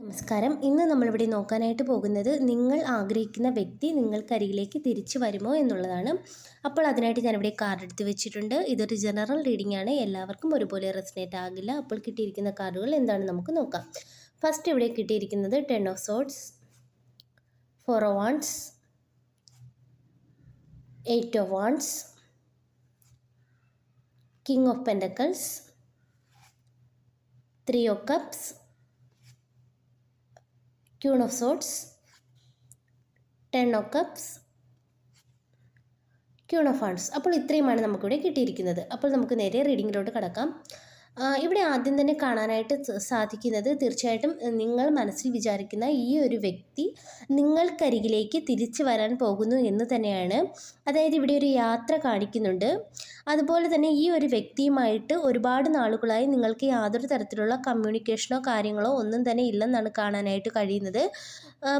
നമസ്കാരം. ഇന്ന് നമ്മളിവിടെ നോക്കാനായിട്ട് പോകുന്നത് നിങ്ങൾ ആഗ്രഹിക്കുന്ന വ്യക്തി നിങ്ങൾക്കരികിലേക്ക് തിരിച്ചു വരുമോ എന്നുള്ളതാണ്. അപ്പോൾ അതിനായിട്ട് ഞാനിവിടെ കാർഡ് എടുത്ത് വെച്ചിട്ടുണ്ട്. ഇതൊരു ജനറൽ റീഡിംഗ് ആണ്. എല്ലാവർക്കും ഒരുപോലെ റെസനേറ്റ് ആകില്ല. അപ്പോൾ കിട്ടിയിരിക്കുന്ന കാർഡുകൾ എന്താണെന്ന് നമുക്ക് നോക്കാം. ഫസ്റ്റ് ഇവിടെ കിട്ടിയിരിക്കുന്നത് 10 of swords, 4 of wants, 8 of wants, king of pentacles, 3 of cups, Queen of Swords, 10 of Cups, Queen of Wands. അപ്പോൾ ഇത്രയുമാണ് നമുക്കിവിടെ കിട്ടിയിരിക്കുന്നത്. അപ്പോൾ നമുക്ക് നേരെ റീഡിങ്ങിലോട്ട് കടക്കാം. ഇവിടെ ആദ്യം തന്നെ കാണാനായിട്ട് സാധിക്കുന്നത് തീർച്ചയായിട്ടും നിങ്ങൾ മനസ്സിൽ വിചാരിക്കുന്ന ഈ ഒരു വ്യക്തി നിങ്ങൾക്കരികിലേക്ക് തിരിച്ചു വരാൻ പോകുന്നു എന്ന് തന്നെയാണ്. അതായത് ഇവിടെ ഒരു യാത്ര കാണിക്കുന്നുണ്ട്. അതുപോലെ തന്നെ ഈ ഒരു വ്യക്തിയുമായിട്ട് ഒരുപാട് നാളുകളായി നിങ്ങൾക്ക് യാതൊരു തരത്തിലുള്ള കമ്മ്യൂണിക്കേഷനോ കാര്യങ്ങളോ ഒന്നും തന്നെ ഇല്ലെന്നാണ് കാണാനായിട്ട് കഴിയുന്നത്.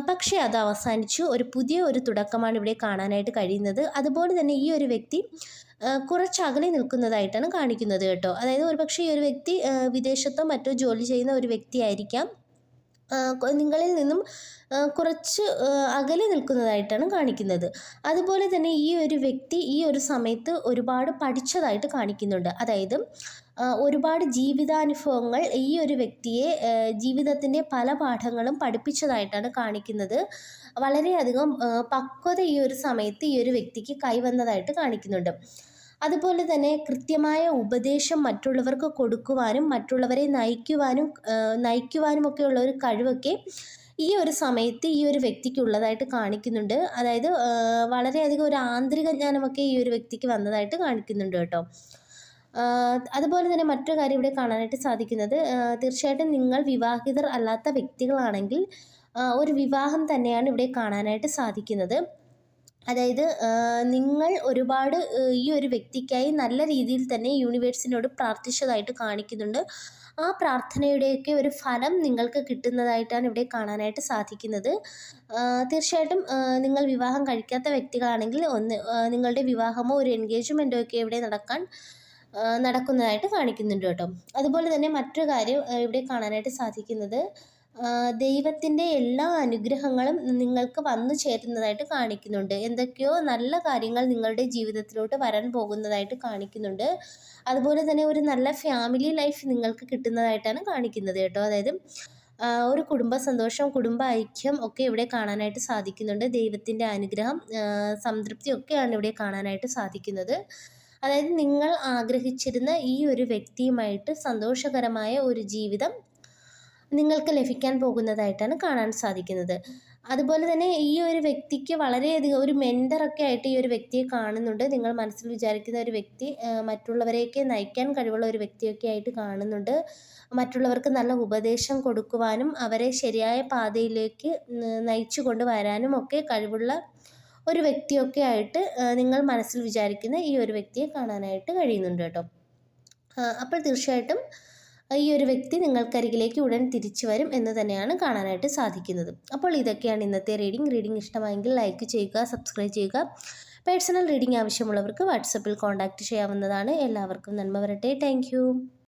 പക്ഷേ അത് അവസാനിച്ചു. പുതിയ ഒരു തുടക്കമാണ് ഇവിടെ കാണാനായിട്ട് കഴിയുന്നത്. അതുപോലെ തന്നെ ഈ ഒരു വ്യക്തി കുറച്ച് അകലെ നിൽക്കുന്നതായിട്ടാണ് കാണിക്കുന്നത് കേട്ടോ. അതായത് ഒരുപക്ഷെ ഈ ഒരു വ്യക്തി വിദേശത്തോ മറ്റോ ജോലി ചെയ്യുന്ന ഒരു വ്യക്തിയായിരിക്കാം. നിങ്ങളിൽ നിന്നും കുറച്ച് അകലെ നിൽക്കുന്നതായിട്ടാണ് കാണിക്കുന്നത്. അതുപോലെ തന്നെ ഈ ഒരു വ്യക്തി ഈ ഒരു സമയത്ത് ഒരുപാട് പഠിച്ചതായിട്ട് കാണിക്കുന്നുണ്ട്. അതായത് ഒരുപാട് ജീവിതാനുഭവങ്ങൾ ഈ ഒരു വ്യക്തിയെ ജീവിതത്തിൻ്റെ പല പാഠങ്ങളും പഠിപ്പിച്ചതായിട്ടാണ് കാണിക്കുന്നത്. വളരെയധികം പക്വത ഈ ഒരു സമയത്ത് ഈ ഒരു വ്യക്തിക്ക് കൈവന്നതായിട്ട് കാണിക്കുന്നുണ്ട്. അതുപോലെ തന്നെ കൃത്യമായ ഉപദേശം മറ്റുള്ളവർക്ക് കൊടുക്കുവാനും മറ്റുള്ളവരെ നയിക്കുവാനും ഒക്കെയുള്ള ഒരു കഴിവൊക്കെ ഈ ഒരു സമയത്ത് ഈ ഒരു വ്യക്തിക്ക് ഉള്ളതായിട്ട് കാണിക്കുന്നുണ്ട്. അതായത് വളരെയധികം ഒരു ആന്തരിക ജ്ഞാനമൊക്കെ ഈ ഒരു വ്യക്തിക്ക് വന്നതായിട്ട് കാണിക്കുന്നുണ്ട് കേട്ടോ. അതുപോലെ തന്നെ മറ്റൊരു കാര്യം ഇവിടെ കാണാനായിട്ട് സാധിക്കുന്നത് തീർച്ചയായിട്ടും നിങ്ങൾ വിവാഹിതർ അല്ലാത്ത വ്യക്തികളാണെങ്കിൽ ഒരു വിവാഹം തന്നെയാണ് ഇവിടെ കാണാനായിട്ട് സാധിക്കുന്നത്. അതായത് നിങ്ങൾ ഒരുപാട് ഈ ഒരു വ്യക്തിക്കായി നല്ല രീതിയിൽ തന്നെ യൂണിവേഴ്സിനോട് പ്രാർത്ഥിച്ചതായിട്ട് കാണിക്കുന്നുണ്ട്. ആ പ്രാർത്ഥനയുടെയൊക്കെ ഒരു ഫലം നിങ്ങൾക്ക് കിട്ടുന്നതായിട്ടാണ് ഇവിടെ കാണാനായിട്ട് സാധിക്കുന്നത്. തീർച്ചയായിട്ടും നിങ്ങൾ വിവാഹം കഴിക്കാത്ത വ്യക്തികളാണെങ്കിൽ നിങ്ങളുടെ വിവാഹമോ ഒരു എൻഗേജ്മെൻറ്റോ ഒക്കെ ഇവിടെ നടക്കുന്നതായിട്ട് കാണിക്കുന്നുണ്ട് കേട്ടോ. അതുപോലെ തന്നെ മറ്റൊരു കാര്യം ഇവിടെ കാണാനായിട്ട് സാധിക്കുന്നത് ദൈവത്തിൻ്റെ എല്ലാ അനുഗ്രഹങ്ങളും നിങ്ങൾക്ക് വന്നു ചേരുന്നതായിട്ട് കാണിക്കുന്നുണ്ട്. എന്തൊക്കെയോ നല്ല കാര്യങ്ങൾ നിങ്ങളുടെ ജീവിതത്തിലോട്ട് വരാൻ പോകുന്നതായിട്ട് കാണിക്കുന്നുണ്ട്. അതുപോലെ തന്നെ ഒരു നല്ല ഫാമിലി ലൈഫ് നിങ്ങൾക്ക് കിട്ടുന്നതായിട്ടാണ് കാണിക്കുന്നത് കേട്ടോ. അതായത് ഒരു കുടുംബ സന്തോഷം, കുടുംബ ഐക്യം ഒക്കെ ഇവിടെ കാണാനായിട്ട് സാധിക്കുന്നുണ്ട്. ദൈവത്തിൻ്റെ അനുഗ്രഹം, സംതൃപ്തി ഒക്കെയാണ് ഇവിടെ കാണാനായിട്ട് സാധിക്കുന്നത്. അതായത് നിങ്ങൾ ആഗ്രഹിച്ചിരുന്ന ഈ ഒരു വ്യക്തിയുമായിട്ട് സന്തോഷകരമായ ഒരു ജീവിതം നിങ്ങൾക്ക് ലഭിക്കാൻ പോകുന്നതായിട്ടാണ് കാണാൻ സാധിക്കുന്നത്. അതുപോലെ തന്നെ ഈ ഒരു വ്യക്തിക്ക് വളരെയധികം ഒരു മെൻറ്ററൊക്കെ ആയിട്ട് ഈ ഒരു വ്യക്തിയെ കാണുന്നുണ്ട്. നിങ്ങൾ മനസ്സിൽ വിചാരിക്കുന്ന ഒരു വ്യക്തി മറ്റുള്ളവരെയൊക്കെ നയിക്കാൻ കഴിവുള്ള ഒരു വ്യക്തിയൊക്കെ ആയിട്ട് കാണുന്നുണ്ട്. മറ്റുള്ളവർക്ക് നല്ല ഉപദേശം കൊടുക്കുവാനും അവരെ ശരിയായ പാതയിലേക്ക് നയിച്ചു കൊണ്ടുവരാനും ഒക്കെ കഴിവുള്ള ഒരു വ്യക്തിയൊക്കെ ആയിട്ട് നിങ്ങൾ മനസ്സിൽ വിചാരിക്കുന്ന ഈ ഒരു വ്യക്തിയെ കാണാനായിട്ട് കഴിയുന്നുണ്ട് കേട്ടോ. അപ്പോൾ തീർച്ചയായിട്ടും ഈ ഒരു വ്യക്തി നിങ്ങൾക്കരികിലേക്ക് ഉടൻ തിരിച്ചു വരും എന്ന് തന്നെയാണ് കാണാനായിട്ട് സാധിക്കുന്നത്. അപ്പോൾ ഇതൊക്കെയാണ് ഇന്നത്തെ റീഡിംഗ് ഇഷ്ടമായെങ്കിൽ ലൈക്ക് ചെയ്യുക, സബ്സ്ക്രൈബ് ചെയ്യുക. പേഴ്സണൽ റീഡിംഗ് ആവശ്യമുള്ളവർക്ക് വാട്സപ്പിൽ കോൺടാക്റ്റ് ചെയ്യാവുന്നതാണ്. എല്ലാവർക്കും നന്മ വരട്ടെ. താങ്ക്